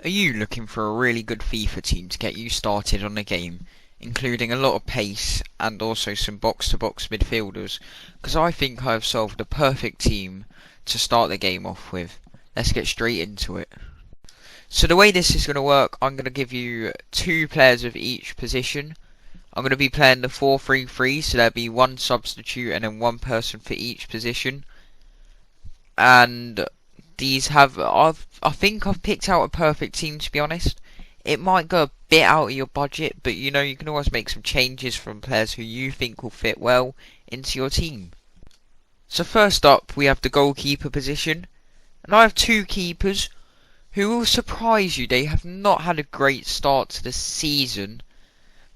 Are you looking for a really good FIFA team to get you started on the game, including a lot of pace and also some box-to-box midfielders? Because I think I have solved the perfect team to start the game off with. Let's get straight into it. So the way this is going to work, I'm going to give you two players of each position. I'm going to be playing the 4-3-3, so there'll be one substitute and then one person for each position. And these have, I think I've picked out a perfect team, to be honest. It might go a bit out of your budget, but you know, you can always make some changes from players who you think will fit well into your team. So first up, we have the goalkeeper position. And I have two keepers who will surprise you. They have not had a great start to the season,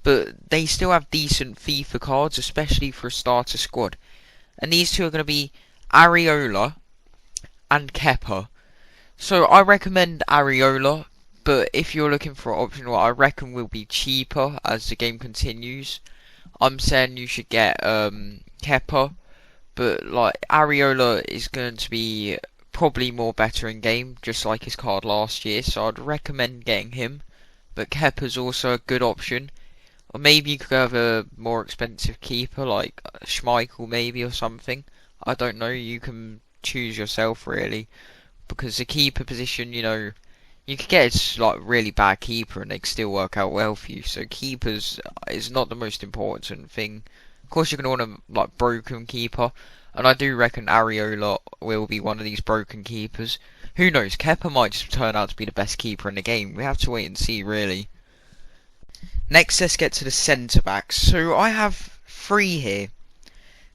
but they still have decent FIFA cards, especially for a starter squad. And these two are going to be Areola and Kepa. So I recommend Areola, but if you're looking for an option what I reckon will be cheaper as the game continues, I'm saying you should get Kepa, but like Areola is going to be probably more better in game, just like his card last year, so I'd recommend getting him. But Kepa's also a good option. Or maybe you could have a more expensive keeper like Schmeichel maybe or something. I don't know, you can choose yourself really, because the keeper position, you know, you could get a like really bad keeper and they could still work out well for you. So keepers is not the most important thing. Of course you're going to want a like broken keeper, and I do reckon Areola will be one of these broken keepers. Who knows, Kepa might just turn out to be the best keeper in the game. We have to wait and see really. Next, let's get to the centre backs. So I have three here.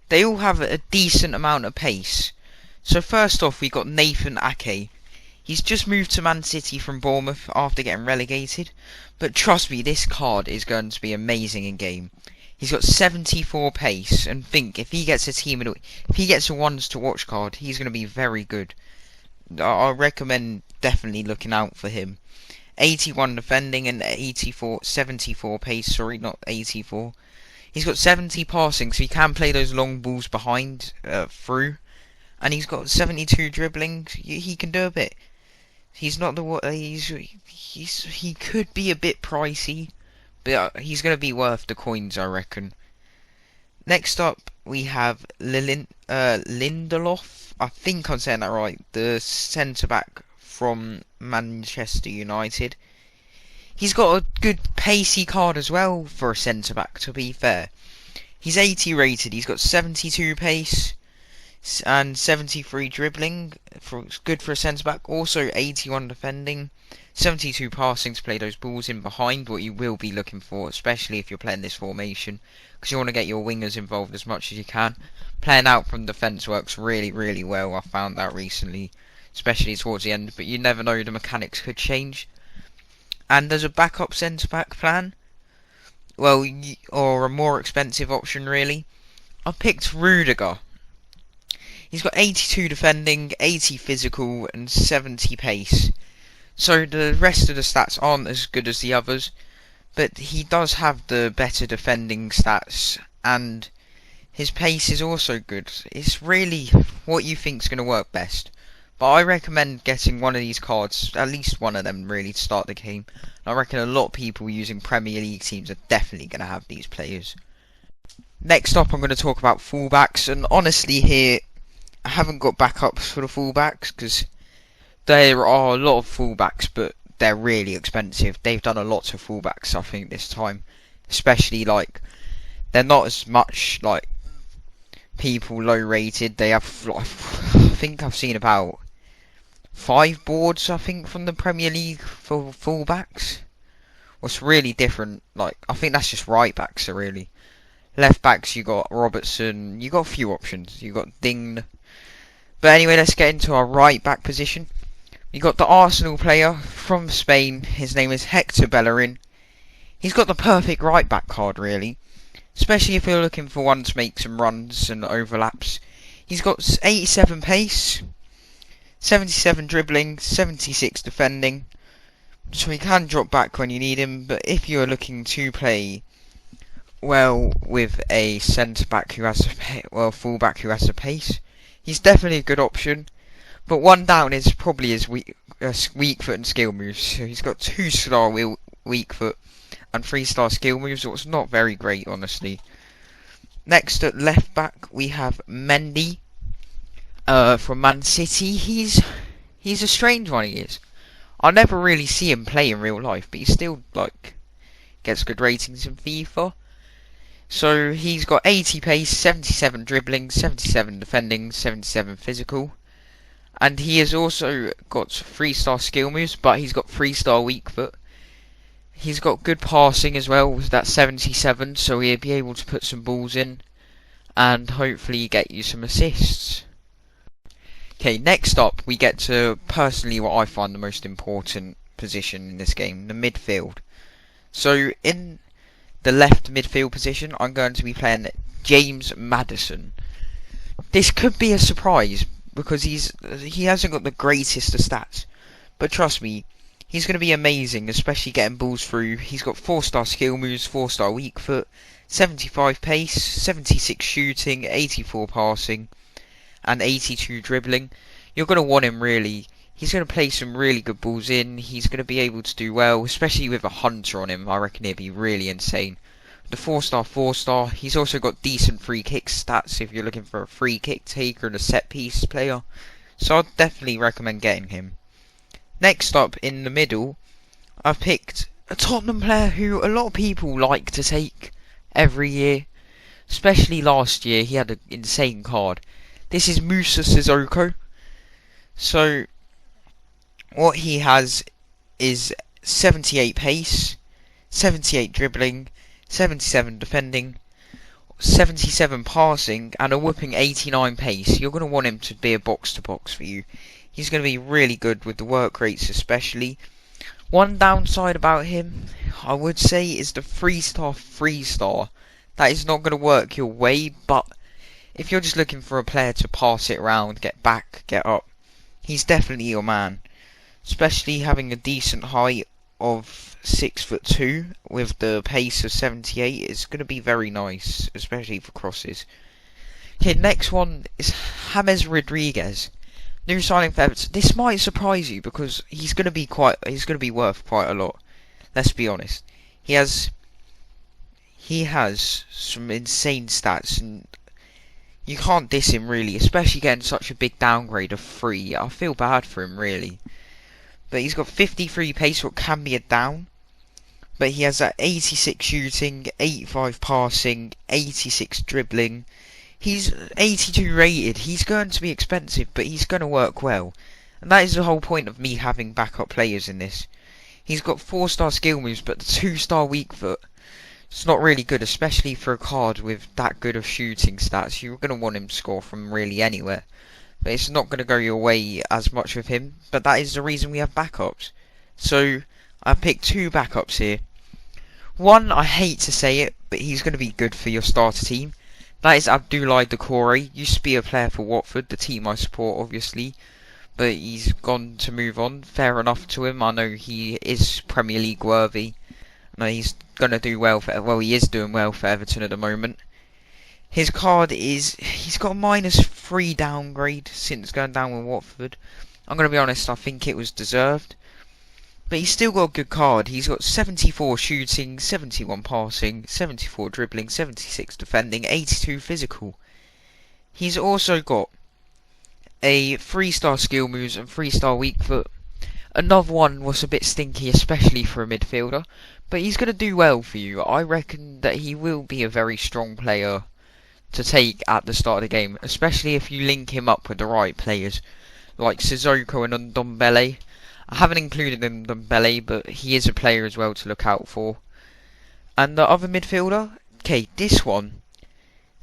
They all have a decent amount of pace. So first off, we got Nathan Ake. He's just moved to Man City from Bournemouth after getting relegated. But trust me, this card is going to be amazing in game. He's got 74 pace, and think if he gets a if he gets a ones to watch card, he's going to be very good. I recommend definitely looking out for him. 81 defending and 74 pace. Sorry, not 84. He's got 70 passing, so he can play those long balls behind through. And he's got 72 dribbling. He can do a bit. He's not the he could be a bit pricey, but he's going to be worth the coins, I reckon. Next up, we have Lindelof. I think I'm saying that right. The centre back from Manchester United. He's got a good pacey card as well for a centre back, to be fair. He's 80 rated. He's got 72 pace and 73 dribbling, good for a centre back. Also 81 defending, 72 passing to play those balls in behind, what you will be looking for, especially if you're playing this formation, because you want to get your wingers involved as much as you can. Playing out from defence works really, really well. I found that recently, especially towards the end, but you never know, the mechanics could change. And there's a backup centre back plan, well, or a more expensive option really. I picked Rudiger. He's got 82 defending, 80 physical and 70 pace. So the rest of the stats aren't as good as the others, but he does have the better defending stats and his pace is also good. It's really what you think is going to work best. But I recommend getting one of these cards, at least one of them really, to start the game. I reckon a lot of people using Premier League teams are definitely going to have these players. Next up, I'm going to talk about fullbacks, and honestly here, I haven't got backups for the fullbacks because there are a lot of fullbacks, but they're really expensive. They've done a lot of fullbacks, I think, this time. Especially, like, they're not as much, like, people low rated. They have, like, I think I've seen about 5 boards, I think, from the Premier League for fullbacks. What's really different, like, I think that's just right backs, so really. Left backs, you got Robertson, you got a few options. You got Ding. But anyway, let's get into our right back position. We got the Arsenal player from Spain. His name is Hector Bellerin. He's got the perfect right back card, really. Especially if you're looking for one to make some runs and overlaps. He's got 87 pace, 77 dribbling, 76 defending. So he can drop back when you need him. But if you're looking to play well with a centre back who has full back who has the pace, he's definitely a good option. But one down is probably his weak foot and skill moves. So he's got 2-star weak foot and 3-star skill moves, so it's not very great, honestly. Next at left back we have Mandy from Man City. He's a strange one, he is. I never really see him play in real life, but he still gets good ratings in FIFA. So he's got 80 pace, 77 dribbling, 77 defending, 77 physical. And he has also got 3-star skill moves, but he's got 3-star weak foot. He's got good passing as well with that 77, so he'll be able to put some balls in and hopefully get you some assists. Okay, next up we get to personally what I find the most important position in this game, the midfield. So in the left midfield position, I'm going to be playing James Madison. This could be a surprise because he hasn't got the greatest of stats, but trust me, he's going to be amazing, especially getting balls through. He's got 4-star skill moves, 4-star weak foot, 75 pace, 76 shooting, 84 passing, and 82 dribbling. You're going to want him really. He's going to play some really good balls in. He's going to be able to do well, especially with a hunter on him. I reckon he'd be really insane. The 4-star, he's also got decent free kick stats if you're looking for a free kick taker and a set piece player. So I'd definitely recommend getting him. Next up in the middle, I've picked a Tottenham player who a lot of people like to take every year. Especially last year, he had an insane card. This is Moosa Suzuka. So what he has is 78 pace, 78 dribbling, 77 defending, 77 passing, and a whooping 89 pace. You're going to want him to be a box-to-box for you. He's going to be really good with the work rates especially. One downside about him, I would say, is the 3-star. That is not going to work your way, but if you're just looking for a player to pass it around, get back, get up, he's definitely your man. Especially having a decent height of 6'2" with the pace of 78 is going to be very nice, especially for crosses. Okay, next one is James Rodriguez, new signing for Everton. This might surprise you because he's going to be worth quite a lot. Let's be honest. He has some insane stats, and you can't diss him really, especially getting such a big downgrade of 3. I feel bad for him really. But he's got 53 pace, what can be a down. But he has that 86 shooting, 85 passing, 86 dribbling. He's 82 rated. He's going to be expensive, but he's going to work well. And that is the whole point of me having backup players in this. He's got 4-star skill moves, but the 2-star weak foot, it's not really good, especially for a card with that good of shooting stats. You're going to want him to score from really anywhere. But it's not going to go your way as much with him. But that is the reason we have backups. So I picked 2 backups here. One, I hate to say it, but he's going to be good for your starter team. That is Abdoulaye Doucouré. Used to be a player for Watford, the team I support obviously. But he's gone to move on. Fair enough to him. I know he is Premier League worthy. I know he's going to do well he is doing well for Everton at the moment. His card is, he's got a -3 downgrade since going down with Watford. I'm going to be honest, I think it was deserved. But he's still got a good card. He's got 74 shooting, 71 passing, 74 dribbling, 76 defending, 82 physical. He's also got a 3-star skill moves and 3-star weak foot. Another one was a bit stinky, especially for a midfielder. But he's going to do well for you. I reckon that he will be a very strong player to take at the start of the game, especially if you link him up with the right players like Sissoko and Ndombele. I haven't included Ndombele, but he is a player as well to look out for. And the other midfielder, okay, this one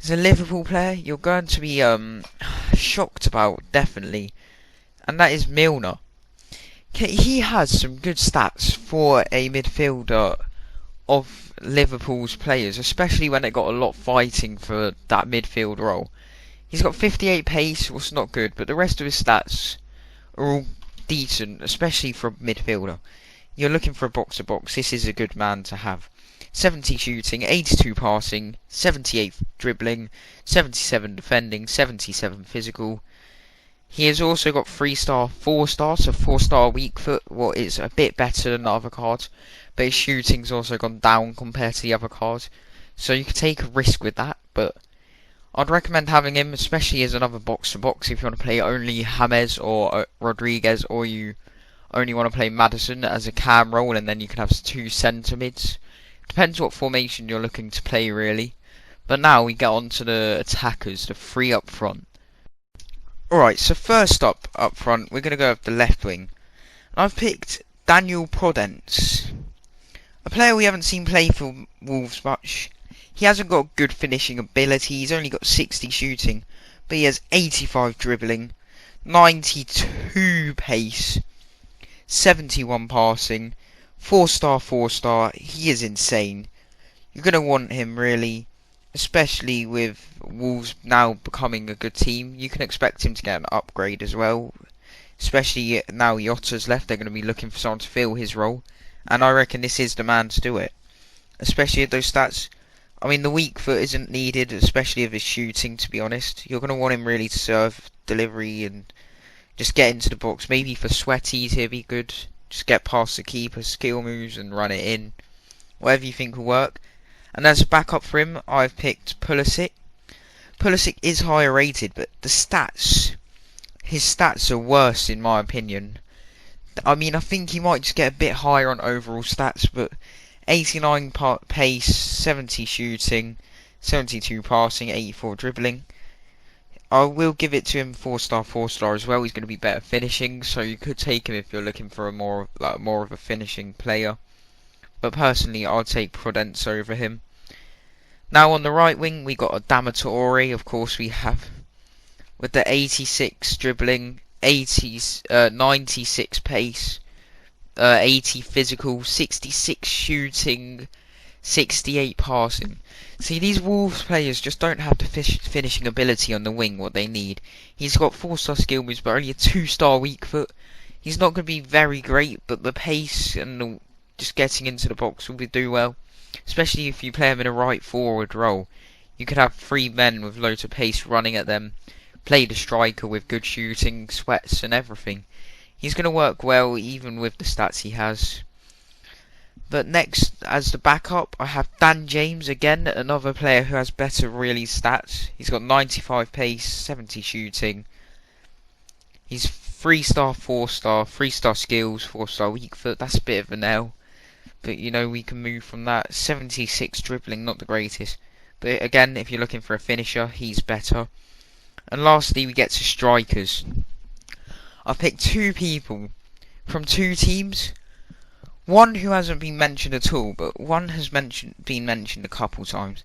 is a Liverpool player you're going to be shocked about, definitely, and that is Milner. Okay, he has some good stats for a midfielder of Liverpool's players, especially when they got a lot fighting for that midfield role. He's got 58 pace, what's not good, but the rest of his stats are all decent, especially for a midfielder. You're looking for a box-to-box, this is a good man to have. 70 shooting, 82 passing, 78 dribbling, 77 defending, 77 physical. He has also got 3-star, 4-star, so 4-star weak foot, what is a bit better than the other cards. But his shooting's also gone down compared to the other cards. So you could take a risk with that, but I'd recommend having him, especially as another box-to-box if you want to play only James or Rodriguez, or you only want to play Madison as a cam role, and then you can have 2 centre mids. Depends what formation you're looking to play, really. But now we get on to the attackers, the 3 up front. Alright, so first up front, we're going to go with the left wing. I've picked Daniel Podence, a player we haven't seen play for Wolves much. He hasn't got good finishing ability, he's only got 60 shooting, but he has 85 dribbling, 92 pace, 71 passing, 4-star, 4-star, he is insane. You're going to want him really, especially with Wolves now becoming a good team. You can expect him to get an upgrade as well, especially now Yotta's left, they're going to be looking for someone to fill his role, and I reckon this is the man to do it, especially at those stats. I mean, the weak foot isn't needed, especially if his shooting, to be honest. You're going to want him really to serve delivery and just get into the box. Maybe for sweaties he'll be good. Just get past the keeper, skill moves and run it in. Whatever you think will work. And as a backup for him, I've picked Pulisic. Pulisic is higher rated, but his stats are worse in my opinion. I mean, I think he might just get a bit higher on overall stats, but 89 pace, 70 shooting, 72 passing, 84 dribbling. I will give it to him 4-star, 4-star as well. He's going to be better finishing, so you could take him if you're looking for a more of a finishing player. But personally, I'll take Prudence over him. Now on the right wing, we got a Damatore, of course we have, with the 86 dribbling, 96 pace, 80 physical, 66 shooting, 68 passing. See, these Wolves players just don't have the finishing ability on the wing what they need. He's got 4-star skill moves but only a 2-star weak foot. He's not going to be very great, but the pace and just getting into the box will do well. Especially if you play him in a right forward role. You could have 3 men with loads of pace running at them. Play the striker with good shooting, sweats and everything. He's going to work well even with the stats he has. But next, as the backup, I have Dan James again, another player who has better really stats. He's got 95 pace, 70 shooting. He's 3-star, 4-star, 3-star skills, 4-star weak foot. That's a bit of an L. But you know, we can move from that. 76 dribbling, not the greatest. But again, if you're looking for a finisher, he's better. And lastly, we get to strikers. I've picked 2 people from 2 teams. One who hasn't been mentioned at all, but one has been mentioned a couple times.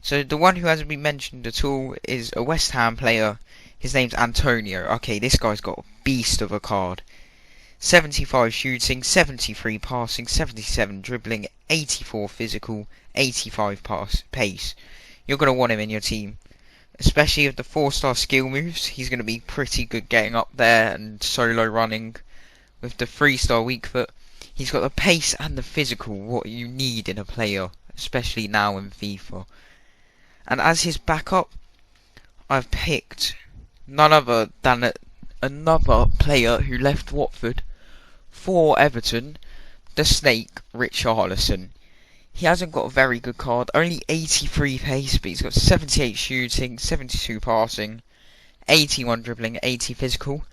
So the one who hasn't been mentioned at all is a West Ham player. His name's Antonio. Okay, this guy's got a beast of a card. 75 shooting, 73 passing, 77 dribbling, 84 physical, 85 pace. You're going to want him in your team. Especially with the 4-star skill moves, he's going to be pretty good getting up there and solo running. With the 3-star weak foot, he's got the pace and the physical, what you need in a player, especially now in FIFA. And as his backup, I've picked none other than another player who left Watford for Everton, the Snake, Richarlison. He hasn't got a very good card, only 83 pace, but he's got 78 shooting, 72 passing, 81 dribbling, 80 physical.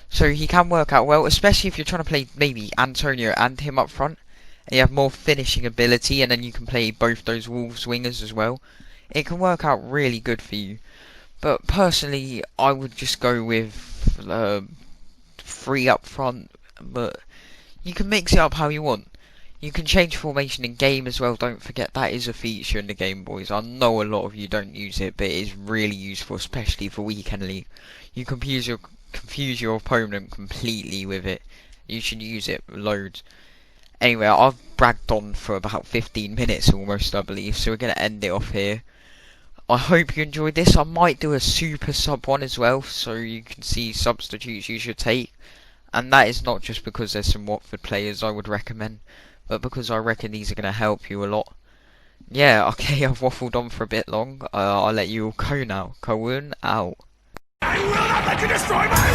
So he can work out well, especially if you're trying to play maybe Antonio and him up front, and you have more finishing ability, and then you can play both those Wolves wingers as well. It can work out really good for you. But personally, I would just go with 3 up front, but you can mix it up how you want. You can change formation in game as well, don't forget that is a feature in the game, boys. I know a lot of you don't use it, but it is really useful, especially for weekend league. You confuse your opponent completely with it. You should use it loads. Anyway, I've bragged on for about 15 minutes almost, I believe, so we're going to end it off here. I hope you enjoyed this. I might do a super sub one as well, so you can see substitutes you should take. And that is not just because there's some Watford players I would recommend, but because I reckon these are going to help you a lot. Yeah, okay, I've waffled on for a bit long. I'll let you all go now. Kowun out. not let you destroy my